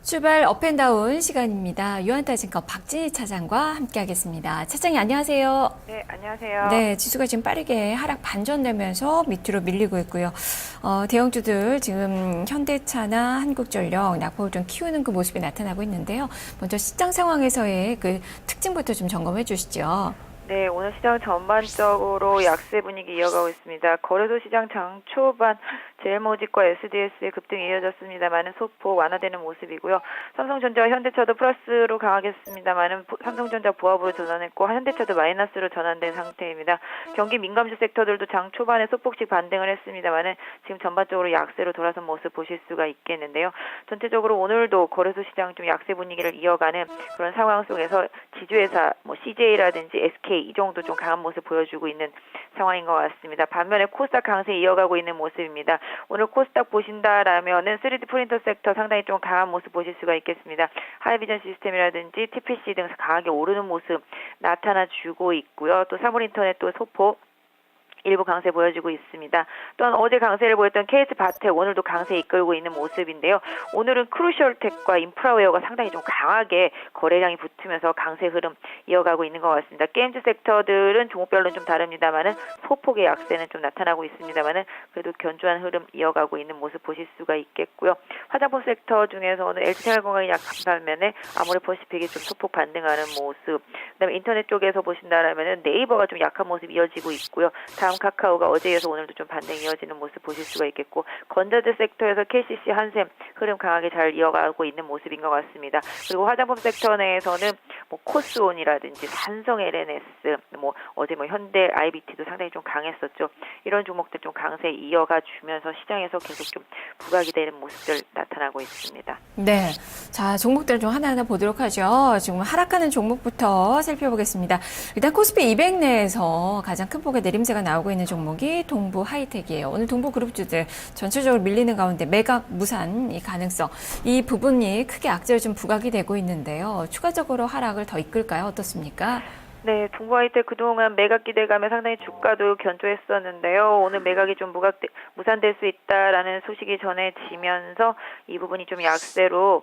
출발 업앤다운 시간입니다. 유한타증권 박진희 차장과 함께하겠습니다. 차장님 안녕하세요. 네, 안녕하세요. 네, 지수가 지금 빠르게 하락 반전되면서 밑으로 밀리고 있고요. 대형주들 지금 현대차나 한국전력 낙폭을 좀 키우는 그 모습이 나타나고 있는데요. 먼저 시장 상황에서의 그 특징부터 좀 점검해 주시죠. 네, 오늘 시장 전반적으로 약세 분위기 이어가고 있습니다. 거래소 시장 장 초반 제일모직과 SDS의 급등이 이어졌습니다만은 소폭 완화되는 모습이고요. 삼성전자와 현대차도 플러스로 강하겠습니다만은 삼성전자 보합으로 전환했고 현대차도 마이너스로 전환된 상태입니다. 경기 민감주 섹터들도 장 초반에 소폭씩 반등을 했습니다만은 지금 전반적으로 약세로 돌아선 모습 보실 수가 있겠는데요. 전체적으로 오늘도 거래소 시장 좀 약세 분위기를 이어가는 그런 상황 속에서 지주회사 CJ라든지 SK 이 정도 좀 강한 모습 보여주고 있는 상황인 것 같습니다. 반면에 코스닥 강세 이어가고 있는 모습입니다. 오늘 코스닥 보신다라면은 3D 프린터 섹터 상당히 좀 강한 모습 보실 수가 있겠습니다. 하이비전 시스템이라든지 TPC 등 강하게 오르는 모습 나타나주고 있고요. 또 사물인터넷도 소폭 일부 강세 보여주고 있습니다. 또한 어제 강세를 보였던 KS바텍 오늘도 강세 이끌고 있는 모습인데요. 오늘은 크루셜텍과 인프라웨어가 상당히 좀 강하게 거래량이 붙으면서 강세 흐름 이어가고 있는 것 같습니다. 게임즈 섹터들은 종목별로는 좀 다릅니다만은 소폭의 약세는 좀 나타나고 있습니다만은 그래도 견조한 흐름 이어가고 있는 모습 보실 수가 있겠고요. 화장품 섹터 중에서는 LG생활건강이 약한 반면에 아모레퍼시픽이 좀 소폭 반등하는 모습. 그다음에 인터넷 쪽에서 보신다라면은 네이버가 좀 약한 모습 이어지고 있고요. 다음 카카오가 어제 이어서 오늘도 좀 반등 이어지는 모습 보실 수가 있겠고 건자재 섹터에서 KCC, 한샘 흐름 강하게 잘 이어가고 있는 모습인 것 같습니다. 그리고 화장품 섹터 내에서는 뭐 코스온이라든지 삼성 LNS, 어제 현대 IBT도 상당히 좀 강했었죠. 이런 종목들 좀 강세 이어가 주면서 시장에서 계속 좀 부각이 되는 모습들 나타나고 있습니다. 네, 자 종목들 좀 하나하나 보도록 하죠. 지금 하락하는 종목부터 살펴보겠습니다. 일단 코스피 200 내에서 가장 큰 폭의 내림세가 나오고 있는 종목이 동부 하이텍이에요. 오늘 동부 그룹주들 전체적으로 밀리는 가운데 매각 무산 이 가능성 이 부분이 크게 악재로 좀 부각이 되고 있는데요. 추가적으로 하락을 더 이끌까요? 어떻습니까? 네, 동부 하이텍 그동안 매각 기대감에 상당히 주가도 견조했었는데요. 오늘 매각이 좀 무산될 수 있다라는 소식이 전해지면서 이 부분이 좀 약세로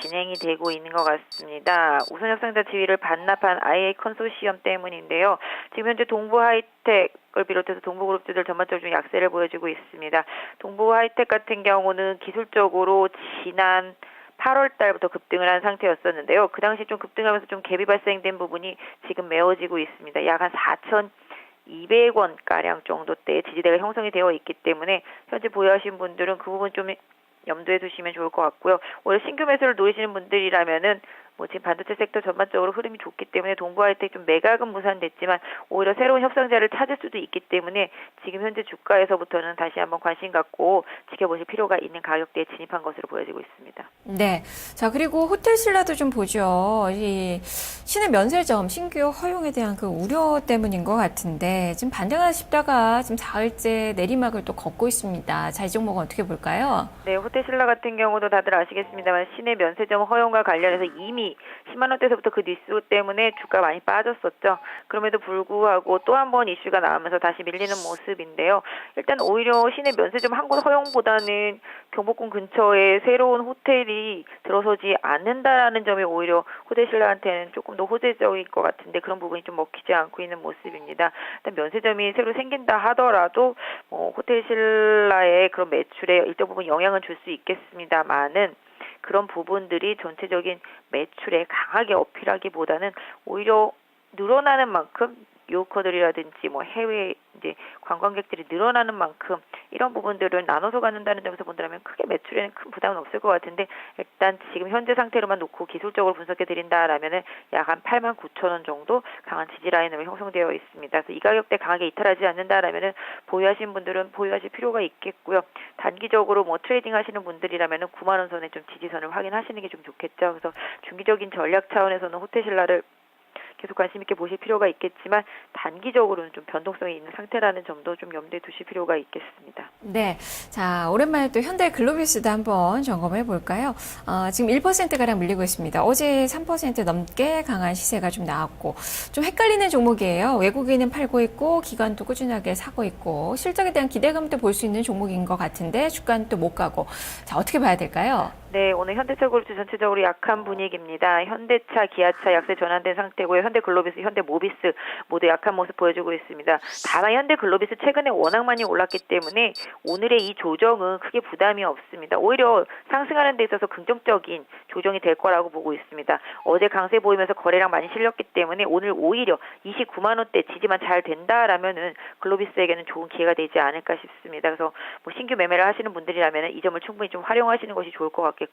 진행이 되고 있는 것 같습니다. 우선 협상자 지위를 반납한 IA 컨소시엄 때문인데요. 지금 현재 동부 하이텍을 비롯해서 동부그룹주들 전반적으로 좀 약세를 보여주고 있습니다. 동부 하이텍 같은 경우는 기술적으로 지난 8월 달부터 급등을 한 상태였었는데요. 그 당시 좀 급등하면서 좀 갭이 발생된 부분이 지금 메워지고 있습니다. 약 한 4,200원가량 정도대의 지지대가 형성이 되어 있기 때문에 현재 보유하신 분들은 그 부분 좀 염두에 두시면 좋을 것 같고요. 오늘 신규 매수를 노리시는 분들이라면은 지금 반도체 섹터 전반적으로 흐름이 좋기 때문에 동부 하이텍 좀 매각은 무산됐지만 오히려 새로운 협상자를 찾을 수도 있기 때문에 지금 현재 주가에서부터는 다시 한번 관심 갖고 지켜보실 필요가 있는 가격대에 진입한 것으로 보여지고 있습니다. 네. 자, 그리고 호텔신라도 좀 보죠. 이 신의 면세점 신규 허용에 대한 그 우려 때문인 것 같은데 지금 반등하나 싶다가 지금 사흘째 내리막을 또 걷고 있습니다. 자, 이 종목은 어떻게 볼까요? 네, 호텔신라 같은 경우도 다들 아시겠습니다만 신의 면세점 허용과 관련해서 이미 10만 원대에서부터 그 뉴스 때문에 주가 많이 빠졌었죠. 그럼에도 불구하고 또 한 번 이슈가 나오면서 다시 밀리는 모습인데요. 일단 오히려 시내 면세점 한 곳 허용보다는 경복궁 근처에 새로운 호텔이 들어서지 않는다라는 점이 오히려 호텔신라한테는 조금 더 호재적인 것 같은데 그런 부분이 좀 먹히지 않고 있는 모습입니다. 일단 면세점이 새로 생긴다 하더라도 호텔신라의 그런 매출에 일정 부분 영향은 줄 수 있겠습니다만은 그런 부분들이 전체적인 매출에 강하게 어필하기보다는 오히려 늘어나는 만큼 요커들이라든지 해외 이제 관광객들이 늘어나는 만큼 이런 부분들을 나눠서 갖는다는 점에서 본다면 크게 매출에는 큰 부담은 없을 것 같은데 일단 지금 현재 상태로만 놓고 기술적으로 분석해 드린다라면은 약 한 89,000원 정도 강한 지지 라인으로 형성되어 있습니다. 그래서 이 가격대 강하게 이탈하지 않는다라면은 보유하신 분들은 보유하실 필요가 있겠고요. 단기적으로 트레이딩 하시는 분들이라면은 9만 원 선에 좀 지지선을 확인하시는 게 좀 좋겠죠. 그래서 중기적인 전략 차원에서는 호텔신라를 계속 관심 있게 보실 필요가 있겠지만 단기적으로는 좀 변동성이 있는 상태라는 점도 좀 염두에 두실 필요가 있겠습니다. 네. 자, 오랜만에 또 현대글로비스도 한번 점검해 볼까요? 지금 1%가량 밀리고 있습니다. 어제 3% 넘게 강한 시세가 좀 나왔고, 좀 헷갈리는 종목이에요. 외국인은 팔고 있고, 기관도 꾸준하게 사고 있고, 실적에 대한 기대감도 볼 수 있는 종목인 것 같은데, 주가는 또 못 가고. 자, 어떻게 봐야 될까요? 네, 오늘 현대차 그룹주 전체적으로 약한 분위기입니다. 현대차, 기아차 약세 전환된 상태고요. 현대글로비스, 현대모비스 모두 약한 모습 보여주고 있습니다. 다만 현대글로비스 최근에 워낙 많이 올랐기 때문에 오늘의 이 조정은 크게 부담이 없습니다. 오히려 상승하는 데 있어서 긍정적인 조정이 될 거라고 보고 있습니다. 어제 강세 보이면서 거래량 많이 실렸기 때문에 오늘 오히려 29만 원대 지지만 잘 된다라면은 글로비스에게는 좋은 기회가 되지 않을까 싶습니다. 그래서 뭐 신규 매매를 하시는 분들이라면 이 점을 충분히 좀 활용하시는 것이 좋을 것 같겠고요.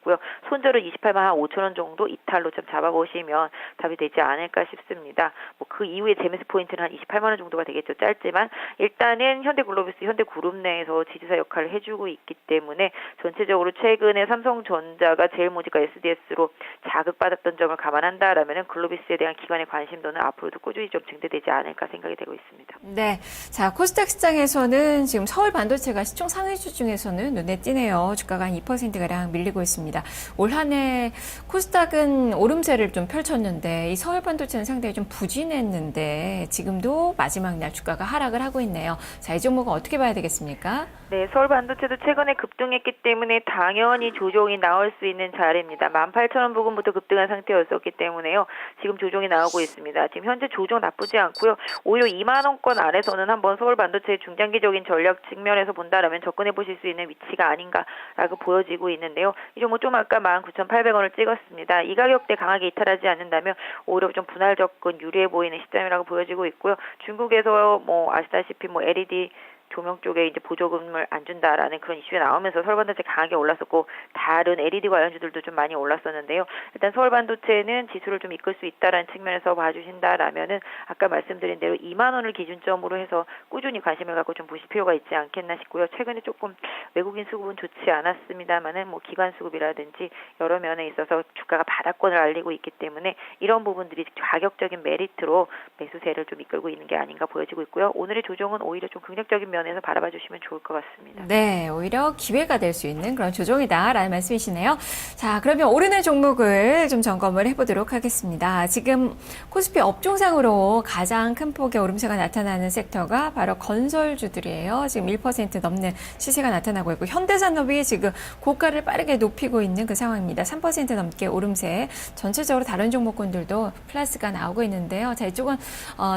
손절은 28만 5천 원 정도 이탈로 좀 잡아보시면 답이 되지 않을까 싶습니다. 뭐 그 이후에 제메스 포인트는 한 28만 원 정도가 되겠죠. 짧지만 일단은 현대글로비스, 현대그룹 내에서 지지사 역할을 해주고 있기 때문에 전체적으로 최근에 삼성전자가 제일모직과 SDS로 자극받았던 점을 감안한다라면 글로비스에 대한 기관의 관심도는 앞으로도 꾸준히 좀 증대되지 않을까 생각이 되고 있습니다. 네. 자, 코스닥 시장에서는 지금 서울 반도체가 시총 상위주 중에서는 눈에 띄네요. 주가가 한 2%가량 밀리고 있습니다. 올 한 해 코스닥은 오름세를 좀 펼쳤는데 이 서울 반도체는 상당히 좀 부진했는데 지금도 마지막 날 주가가 하락을 하고 있네요. 자, 이 종목은 어떻게 봐야 되겠습니까? 네, 서울 반도체도 최근에 급등했기 때문에 당연히 조정이 나올 수 있는 자리입니다. 18,000원 부근부터 급등한 상태였었기 때문에요. 지금 조정이 나오고 있습니다. 지금 현재 조정 나쁘지 않고요. 오히려 2만 원권 아래서는 한번 서울 반도체의 중장기적인 전략 측면에서 본다라면 접근해 보실 수 있는 위치가 아닌가라고 보여지고 있는데요. 이 종목 좀 아까 19,800원을 찍었습니다. 이 가격대 강하게 이탈하지 않는다면 오히려 좀 분할 접근 유리해 보이는 시점이라고 보여지고 있고요. 중국에서 뭐 아시다시피 뭐 LED 조명 쪽에 이제 보조금을 안 준다라는 그런 이슈가 나오면서 서울반도체 강하게 올랐었고 다른 LED 관련주들도 좀 많이 올랐었는데요. 일단 서울반도체는 지수를 좀 이끌 수 있다라는 측면에서 봐주신다라면은 아까 말씀드린 대로 2만 원을 기준점으로 해서 꾸준히 관심을 갖고 좀 보실 필요가 있지 않겠나 싶고요. 최근에 조금 외국인 수급은 좋지 않았습니다만은 뭐 기관 수급이라든지 여러 면에 있어서 주가가 바닥권을 알리고 있기 때문에 이런 부분들이 가격적인 메리트로 매수세를 좀 이끌고 있는 게 아닌가 보여지고 있고요. 오늘의 조정은 오히려 좀 긍정적인 면에서 바라봐 주시면 좋을 것 같습니다. 네, 오히려 기회가 될 수 있는 그런 조정이다라는 말씀이시네요. 자, 그러면 오르는 종목을 좀 점검을 해보도록 하겠습니다. 지금 코스피 업종상으로 가장 큰 폭의 오름세가 나타나는 섹터가 바로 건설주들이에요. 지금 1% 넘는 시세가 나타나고 있고 현대산업이 지금 고가를 빠르게 높이고 있는 그 상황입니다. 3% 넘게 오름세. 전체적으로 다른 종목군들도 플러스가 나오고 있는데요. 자, 이쪽은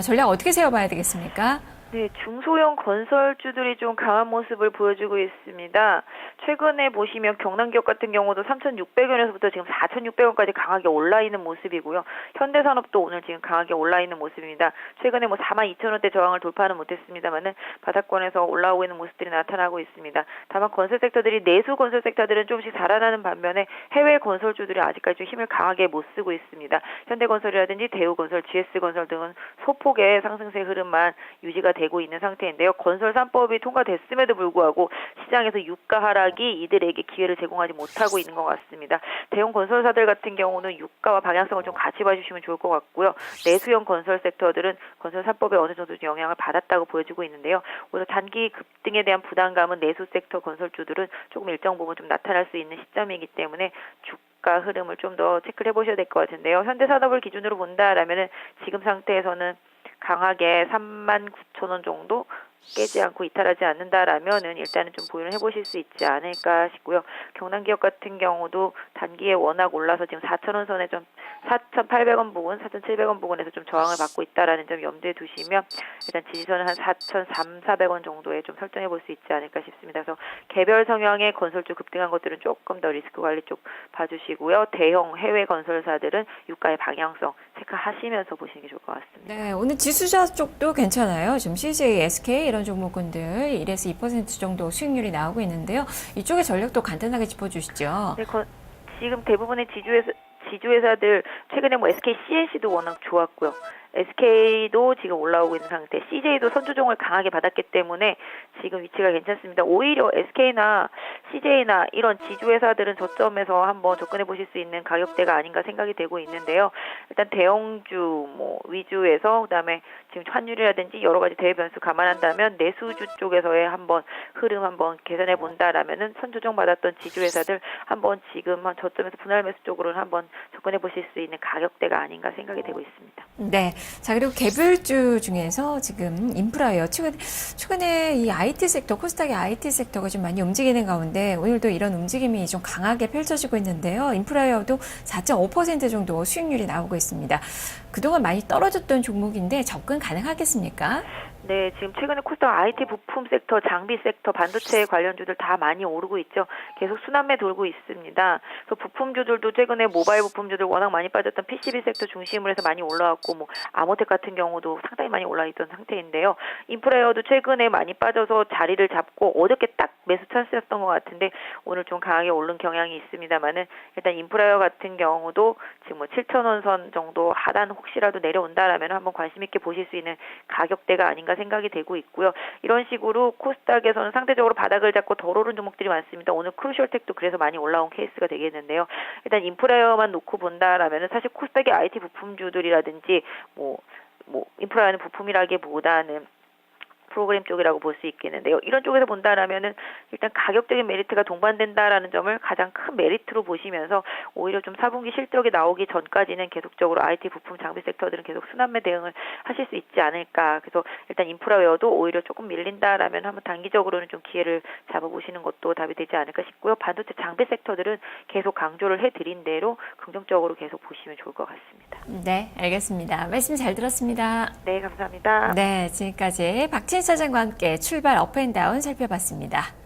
전략 어떻게 세워봐야 되겠습니까? 네, 중소형 건설주들이 좀 강한 모습을 보여주고 있습니다. 최근에 보시면 경남기업 같은 경우도 3,600원에서부터 지금 4,600원까지 강하게 올라 있는 모습이고요. 현대산업도 오늘 지금 강하게 올라 있는 모습입니다. 최근에 뭐 42,000원대 저항을 돌파는 못했습니다만은 바닥권에서 올라오고 있는 모습들이 나타나고 있습니다. 다만 건설 섹터들이 내수 건설 섹터들은 조금씩 살아나는 반면에 해외 건설주들이 아직까지 좀 힘을 강하게 못 쓰고 있습니다. 현대건설이라든지 대우건설, GS건설 등은 소폭의 상승세 흐름만 유지가 되고 있는 상태인데요. 건설 3법이 통과됐음에도 불구하고 시장에서 유가 하락이 이들에게 기회를 제공하지 못하고 있는 것 같습니다. 대형 건설사들 같은 경우는 유가와 방향성을 좀 같이 봐주시면 좋을 것 같고요. 내수형 건설 섹터들은 건설 3법에 어느 정도 영향을 받았다고 보여지고 있는데요. 오히려 단기 급등에 대한 부담감은 내수 섹터 건설주들은 조금 일정 부분 좀 나타날 수 있는 시점이기 때문에 주가 흐름을 좀 더 체크를 해보셔야 될 것 같은데요. 현대산업을 기준으로 본다라면은 지금 상태에서는 강하게 39,000원 정도 깨지 않고 이탈하지 않는다라면은 일단은 좀 보유를 해보실 수 있지 않을까 싶고요. 경남기업 같은 경우도 단기에 워낙 올라서 지금 4,000원 선에 좀 4,800원 부근, 4,700원 부근에서 좀 저항을 받고 있다라는 점 염두에 두시면 일단 지지선은 한 4,300~400원 정도에 좀 설정해 볼 수 있지 않을까 싶습니다. 그래서 개별 성향의 건설주 급등한 것들은 조금 더 리스크 관리 쪽 봐주시고요. 대형 해외 건설사들은 유가의 방향성 체크하시면서 보시는 게 좋을 것 같습니다. 네, 오늘 지수자 쪽도 괜찮아요. 지금 CJ, SK 이런 종목군들 1에서 2% 정도 수익률이 나오고 있는데요. 이쪽의 전략도 간단하게 짚어주시죠. 네, 지금 대부분의 지주회사들 최근에 뭐 SK CNC도 워낙 좋았고요. SK도 지금 올라오고 있는 상태, CJ도 선조정을 강하게 받았기 때문에 지금 위치가 괜찮습니다. 오히려 SK나 CJ나 이런 지주회사들은 저점에서 한번 접근해 보실 수 있는 가격대가 아닌가 생각이 되고 있는데요. 일단 대형주 뭐 위주에서 그다음에 지금 환율이라든지 여러 가지 대외 변수 감안한다면 내수주 쪽에서의 한번 흐름 한번 계산해 본다라면은 선조정 받았던 지주회사들 한번 지금 한 저점에서 분할 매수 쪽으로는 한번 접근해 보실 수 있는 가격대가 아닌가 생각이 되고 있습니다. 네, 자, 그리고 개별주 중에서 지금 인프라예요. 최근에 이 IT 섹터, 코스닥의 IT 섹터가 좀 많이 움직이는 가운데 오늘도 이런 움직임이 좀 강하게 펼쳐지고 있는데요. 인프라웨어도 4.5% 정도 수익률이 나오고 있습니다. 그동안 많이 떨어졌던 종목인데 접근 가능하겠습니까? 네, 지금 최근에 코스닥 IT 부품 섹터, 장비 섹터, 반도체 관련주들 다 많이 오르고 있죠. 계속 순환매 돌고 있습니다. 그래서 부품주들도 최근에 모바일 부품주들 워낙 많이 빠졌던 PCB 섹터 중심으로 해서 많이 올라왔고, 뭐 아모텍 같은 경우도 상당히 많이 올라 있던 상태인데요. 인프라웨어도 최근에 많이 빠져서 자리를 잡고 어저께 딱 매수 찬스였던 것 같은데 오늘 좀 강하게 오른 경향이 있습니다만은 일단 인프라웨어 같은 경우도 지금 뭐 7,000원 선 정도 하단 혹시라도 내려온다라면 한번 관심 있게 보실 수 있는 가격대가 아닌가 생각이 되고 있고요. 이런 식으로 코스닥에서는 상대적으로 바닥을 잡고 덜 오른 종목들이 많습니다. 오늘 크루셜텍도 그래서 많이 올라온 케이스가 되겠는데요. 일단 인프라웨어만 놓고 본다라면은 사실 코스닥의 IT 부품주들이라든지 뭐 인프라는 부품이라기보다는 프로그램 쪽이라고 볼 수 있겠는데요. 이런 쪽에서 본다라면은 일단 가격적인 메리트가 동반된다라는 점을 가장 큰 메리트로 보시면서 오히려 좀 4분기 실적이 나오기 전까지는 계속적으로 IT 부품 장비 섹터들은 계속 순환매 대응을 하실 수 있지 않을까. 그래서 일단 인프라웨어도 오히려 조금 밀린다라면 한번 단기적으로는 좀 기회를 잡아보시는 것도 답이 되지 않을까 싶고요. 반도체 장비 섹터들은 계속 강조를 해드린 대로 긍정적으로 계속 보시면 좋을 것 같습니다. 네, 알겠습니다. 말씀 잘 들었습니다. 네, 감사합니다. 네, 지금까지 박진 사장과 함께 출발 업앤다운 살펴봤습니다.